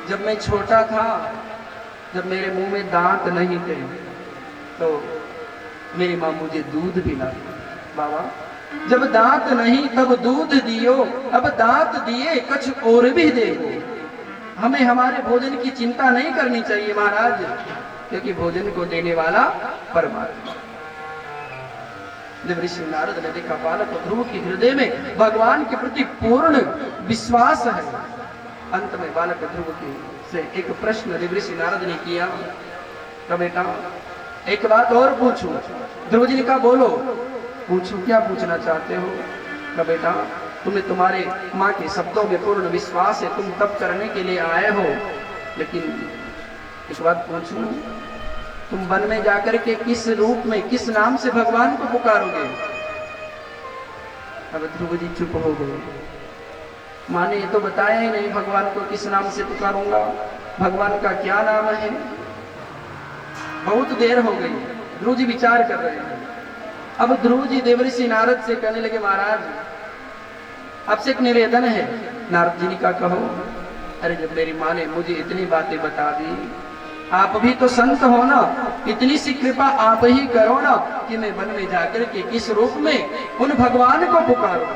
जब मैं छोटा था, जब मेरे मुंह में दांत नहीं थे, तो मेरी माँ मुझे दूध पिलाती। बाबा, जब दांत नहीं तब दूध दियो, अब दांत दिए कुछ और भी देखो। हमें हमारे भोजन की चिंता नहीं करनी चाहिए महाराज, क्योंकि भोजन को देने वाला परमात्मा। जब ऋषि नारद ने देखा बालक ध्रुव के हृदय में भगवान के प्रति पूर्ण विश्वास है, अंत में बालक ध्रुव की से एक प्रश्न ऋषि नारद ने किया, तो बेटा एक बात और पूछूं। ध्रुव जी ने कहा बोलो, पूछो क्या पूछना चाहते हो। तो बेटा तुम्हें तुम्हारे माँ के शब्दों में पूर्ण विश्वास है, तुम तप करने के लिए आए हो, लेकिन एक बात पूछूं, तुम वन में जाकर के किस रूप में किस नाम से भगवान को पुकारोगे। अब ध्रुव जी चुप हो गए। माँ ने तो बताया ही नहीं भगवान को किस नाम से पुकारूंगा, भगवान का क्या नाम है। बहुत देर हो गई, ध्रुव जी विचार कर रहे हैं। अब ध्रुव जी देवर्षि नारद से कहने लगे, महाराज आपसे एक निवेदन है। नारद जी ने कहा कहो। अरे जब मेरी माँ ने मुझे इतनी बातें बता दी, आप भी तो संत हो ना, इतनी सी कृपा आप ही करो ना कि मैं वन में जाकर के किस रूप में उन भगवान को पुकारूं।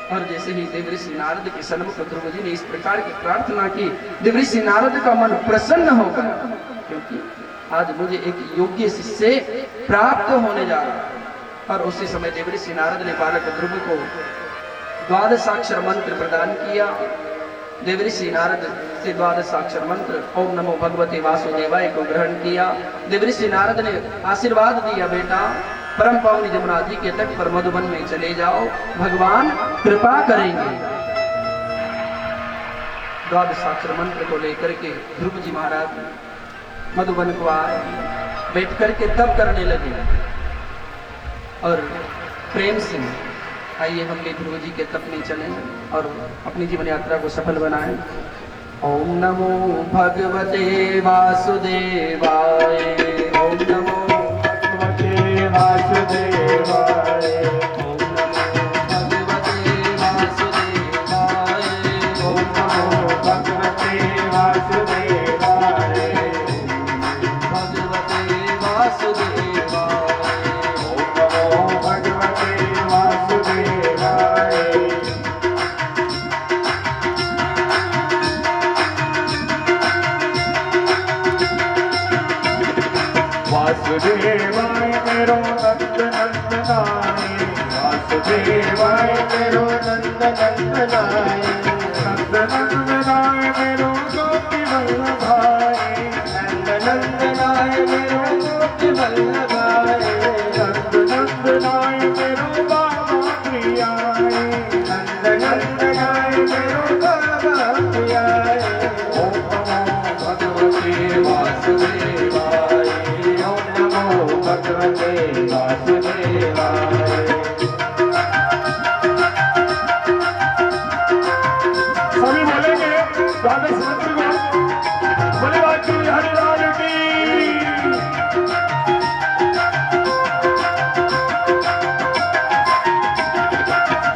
और जैसे ही देवर्षि नारद के सन्मुख ध्रुव जी ने इस प्रकार की प्रार्थना की, देवर्षि नारद का मन प्रसन्न हो गया, क्योंकि आज मुझे एक योग्य शिष्य प्राप्त होने जा रहा है। और उसी समय देवर्षि नारद ने बालक ध्रुव को द्वादशाक्षर मंत्र प्रदान किया। देवर्षि नारद से द्वादशाक्षर मंत्र ओम नमो भगवते वासुदेवाय को ग्रहण किया। देवर्षि नारद ने आशीर्वाद दिया, बेटा परम पावनी जमुना जी के तट पर मधुबन में चले जाओ, भगवान कृपा करेंगे। द्वादशाक्षर मंत्र को लेकर के ध्रुव जी महाराज मधुबन को आए, बैठ करके तप करने लगे। और प्रेम से आइए हम भी ध्रुव जी के तप में चलें और अपनी जीवन यात्रा को सफल बनाएं। ओम नमो भगवते वासुदेवाय, ओम नमो भगवते वासुदेवाय, ओम नमो भगवते वासुदेवाय, ओम नमो भगवते वासुदेवाय, भगवते वासुदेवाय, ओम नमो भगवते वासुदेवाय। वासुदेवाय मेरो नंद नंदनाय, वासुदेवाय मेरो नंद नंदनाय, नंद नंदनाय मेरो गोपी वल्लभाय, नंद नंदनाय मेरो गोपी वल्लभाय, नंद नंदनाय मेरो बाबा प्रियाय, नंद नंदनाय मेरो बाबा प्रियाय। ओम नमो भगवते वासुदेवाय, भगवते वासुदेवाय। सभी बोलेंगे द्वादश मंत्र को, बोले बाकी हरिलाल की।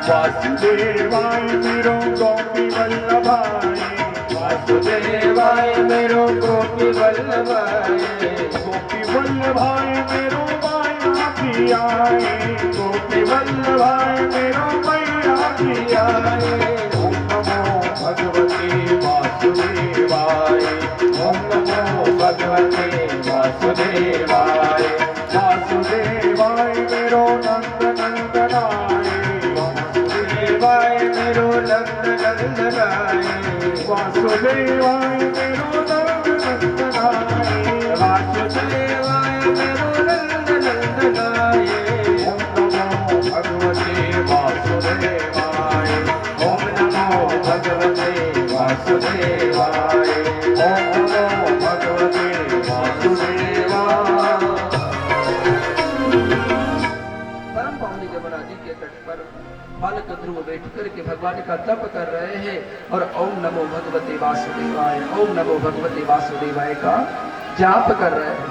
वासुदेवाय मेरो गोपी वल्लभाय, वासुदेवाय मेरो गोपी वल्लभाय, गोपी वल्लभाय मेरो माया प्रियाय, गोपी वल्लभाय मेरो मैया प्रियाय। ओम नमो भगवते वासुदेवाय, ओम नमो भगवते वासुदेवाय, वासुदेवाय मेरो नंद नंदनाय, वासुदेवाय मेरो नंद नंदनाय, वासुदेवाय मेरो नंद नंदनाय, वासुदेवाय मेरो नंद नंदनाय। ओम नमो भगवते वासुदेवाय, ओम नमो भगवते वासुदेवाय, ओम नमो भगवते वासुदेवाय। परम पावनी जमुना जी के तट पर बालक ध्रुव बैठ करके भगवान का तप कर रहे हैं और ओम नमो भगवते वासुदेवाय, ओम नमो भगवते वासुदेवाय का जाप कर रहे हैं।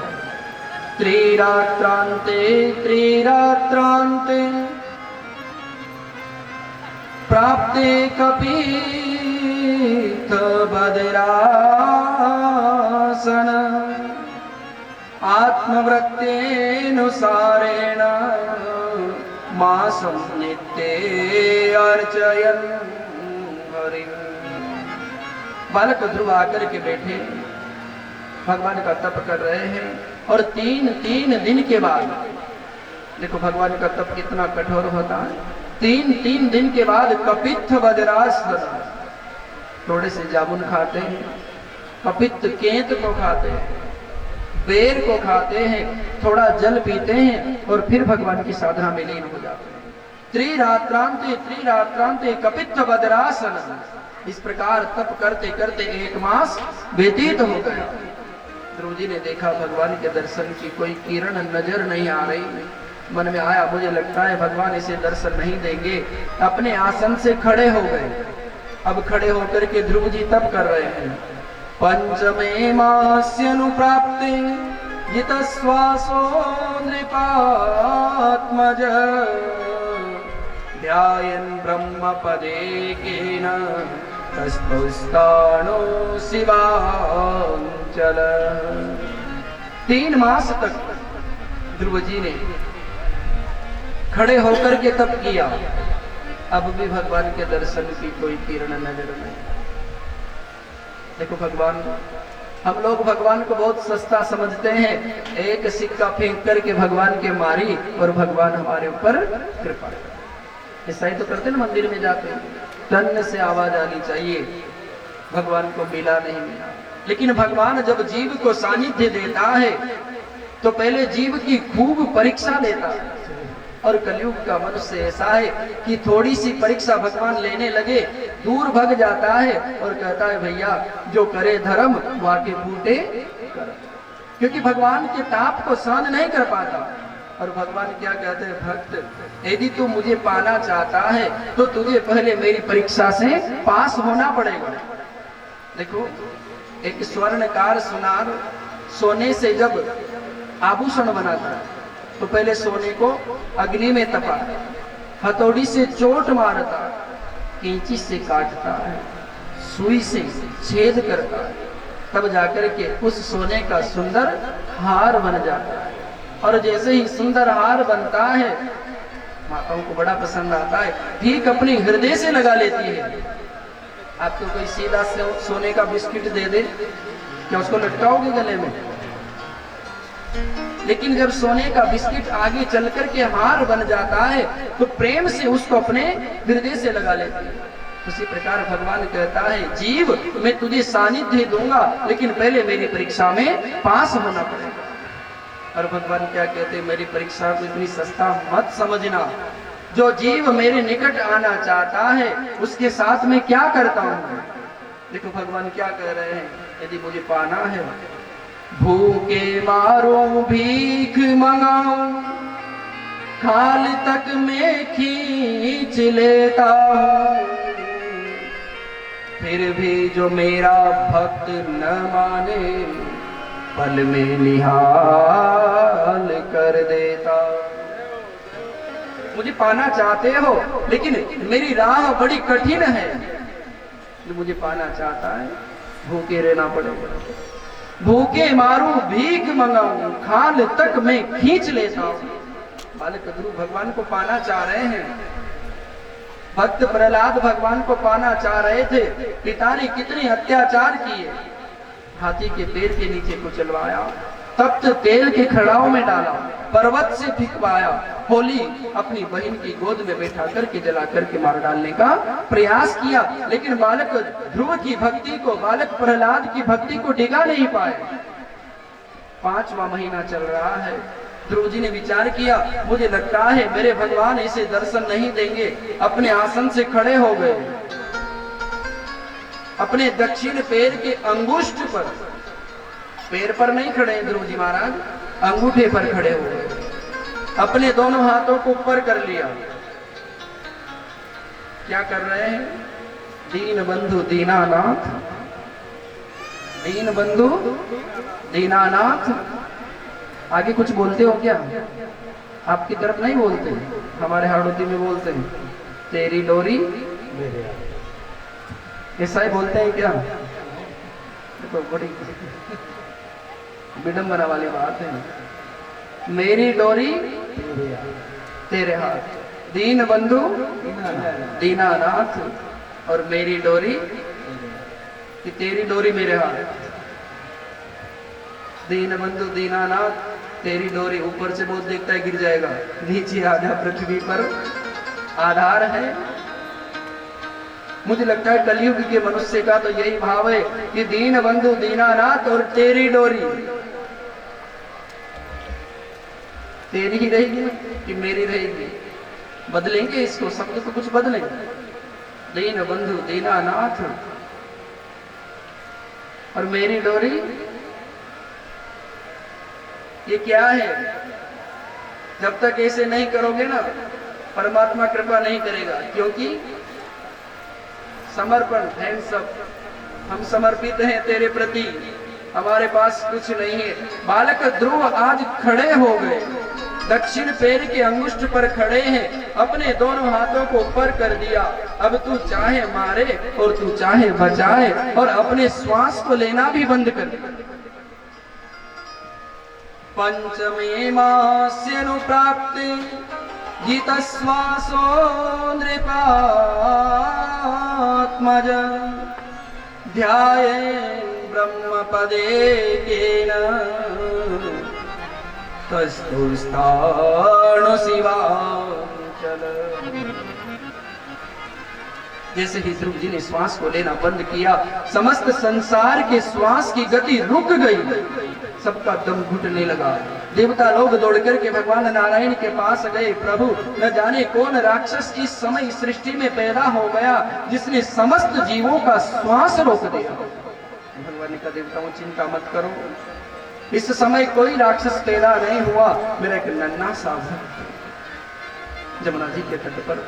त्रिरात्रांते त्रिरात्रांते प्राप्ते कपीथ बदरा, मासं नित्ये अर्चयन् हरिं। बालक ध्रुव आकर के बैठे भगवान का तप कर रहे हैं और तीन दिन के बाद, देखो भगवान का तप कितना कठोर होता है, तीन दिन के बाद कपित्थ वज्रासन, थोड़े से जामुन खाते हैं, कपित्थ केंत को खाते हैं, बेर को खाते हैं, थोड़ा जल पीते हैं और फिर भगवान की साधना में लीन हो जाते हैं। त्रिरात्रांते कपित्थ वज्रासन। इस प्रकार तप करते करते 1 मास व्यतीत हो गया। ध्रुव जी ने देखा भगवान के दर्शन की कोई किरण नजर नहीं आ रही। मन में आया मुझे लगता है भगवान इसे दर्शन नहीं देंगे। अपने आसन से खड़े हो गए। अब खड़े होकर के ध्रुव जी तप कर रहे हैं। पंचमे मास्यनुप्राप्ते जितश्वासो नृपात्मज ध्यायन् ब्रह्मपदेकेन तस्थुस्तानो शिवांचल। 3 मास तक ध्रुव जी ने खड़े होकर के तप किया। अब भी भगवान के दर्शन की कोई किरण नजर नहीं। देखो भगवान, हम लोग भगवान को बहुत सस्ता समझते हैं। एक सिक्का फेंक करके भगवान के मारी और भगवान हमारे ऊपर कृपा करे। ऐसा ही तो करते ना, मंदिर में जाते तन से आवाज आनी चाहिए भगवान को मिला नहीं मिला। लेकिन भगवान जब जीव को सानिध्य देता है तो पहले जीव की खूब परीक्षा लेता है। और कलयुग का मनुष्य ऐसा है कि थोड़ी सी परीक्षा भगवान लेने लगे दूर भग जाता है और कहता है भैया जो करे धर्म वाके फूटे कर। क्योंकि भगवान के ताप को सहन नहीं कर पाता। और भगवान क्या कहते हैं, भक्त यदि तू मुझे पाना चाहता है तो तुझे पहले मेरी परीक्षा से पास होना पड़ेगा। देखो एक स्वर्णकार सुनार सोने से जब आभूषण बनाता है तो पहले सोने को अग्नि में तपा, हथौड़ी से चोट मारता, कैंची से काटता है, सुई से छेद करता है, तब जाकर के उस सोने का सुंदर हार बन जाता है। और जैसे ही सुंदर हार बनता है माताओं को बड़ा पसंद आता है, ठीक अपने हृदय से लगा लेती है। आपको कोई सीधा सोने का बिस्किट दे दे, क्या उसको लटकाओगे गले में? लेकिन जब सोने का बिस्किट आगे चल कर के हार बन जाता है तो प्रेम से उसको अपने हृदय से लगा लेते हैं। उसी प्रकार भगवान कहता है जीव मैं तुझे सानिध्य दूंगा लेकिन पहले मेरी परीक्षा में पास होना पड़ेगा। और भगवान क्या कहते हैं, मेरी परीक्षा को इतनी सस्ता मत समझना। जो जीव मेरे निकट आना चाहता है उसके साथ में क्या करता हूँ। देखो भगवान क्या कह रहे हैं, यदि मुझे पाना है भूखे मारूं भीख मंगाऊं खाल तक में खींच लेता हूं, फिर भी जो मेरा भक्त न माने पल में निहाल कर देता। मुझे पाना चाहते हो लेकिन मेरी राह बड़ी कठिन है। जो मुझे पाना चाहता है भूखे रहना पड़ेगा। भूखे मारूं भीख मंगाऊं खाल तक मैं खींच लेता हूं। बालक ध्रुव भगवान को पाना चाह रहे हैं। भक्त प्रहलाद भगवान को पाना चाह रहे थे। पिता ने कितने अत्याचार किए, हाथी के पैर के नीचे कुचलवाया, तप्त तेल के खड़ाओं में डाला, पर्वत से फिकवाया, होली अपनी बहन की गोद में बैठा करके जला करके मार डालने का प्रयास किया। लेकिन बालक ध्रुव की भक्ति को, बालक प्रहलाद की भक्ति को डिगा नहीं पाए। 5वां महीना चल रहा है। ध्रुव जी ने विचार किया मुझे लगता है मेरे भगवान इसे दर्शन नहीं देंगे। अपने आसन से खड़े हो गए, अपने दक्षिण पैर के अंगुष्ठ पर, पैर पर नहीं खड़े ध्रुव जी महाराज, अंगूठे पर खड़े हो गए। अपने दोनों हाथों को ऊपर कर लिया। क्या कर रहे हैं, दीन बंधु दीनानाथ, दीन बंधु दीनानाथ। आगे कुछ बोलते हो क्या? आपकी तरफ नहीं बोलते, हमारे हाड़ोती में बोलते हैं तेरी डोरी मेरे। ऐसा ही बोलते हैं क्या? तो बड़ी विडंबना वाली बात है। मेरी डोरी तेरे हाथ। दीन बंधु दीनानाथ, और मेरी डोरी कि तेरी डोरी मेरे हाथ। दीन बंधु दीनानाथ, तेरी डोरी ऊपर से बहुत देखता है गिर जाएगा, नीचे आधा पृथ्वी पर आधार है। मुझे लगता है कलयुग के मनुष्य का तो यही भाव है कि दीन बंधु दीनानाथ और तेरी डोरी, तेरी ही रहेगी कि मेरी रहेगी। बदलेंगे इसको, शब्द तो कुछ बदलेंगे। दीन बंधु दीनानाथ और मेरी डोरी, ये क्या है? जब तक ऐसे नहीं करोगे ना, परमात्मा कृपा नहीं करेगा। क्योंकि समर्पण है सब, हम समर्पित हैं तेरे प्रति, हमारे पास कुछ नहीं है। बालक ध्रुव आज खड़े हो गए, दक्षिण पैर के अंगुष्ठ पर खड़े हैं, अपने दोनों हाथों को ऊपर कर दिया। अब तू चाहे मारे और तू चाहे बचाए, और अपने श्वास को लेना भी बंद कर दे। पंचमे मास्यनुप्राप्ते गीतश्वासो नृपात्मज, ध्यायेन् ब्रह्मपदे केन तस्थु स्थाणु शिवांचल। जैसे ही ध्रुव जी ने श्वास को लेना बंद किया, समस्त संसार के श्वास की गति रुक गई, सबका दम घुटने लगा। देवता लोग दौड़ करके भगवान नारायण के पास गए। प्रभु, न जाने कौन राक्षस इस समय सृष्टि में पैदा हो गया जिसने समस्त जीवों का श्वास रोक दिया। भगवान ने कहा, देवताओं चिंता मत करो, इस समय कोई राक्षस पैदा नहीं हुआ। मेरा एक नन्हा सा भक्त जमुना जी के तट पर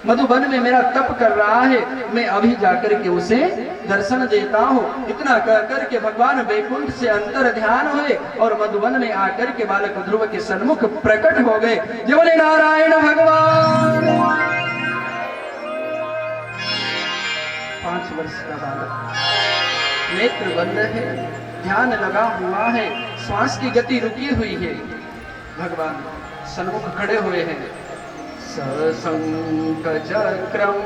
मधुबन में मेरा तप कर रहा है, मैं अभी जाकर के उसे दर्शन देता हूँ। इतना कह करके भगवान वैकुंठ से अंतर ध्यान हुए और मधुबन में आकर के बालक ध्रुव के सन्मुख प्रकट हो गए। जो बोले नारायण भगवान। 5 वर्ष का बालक, नेत्र बंद है, ध्यान लगा हुआ है, श्वास की गति रुकी हुई है। भगवान सन्मुख खड़े हुए हैं। सशंख चक्रम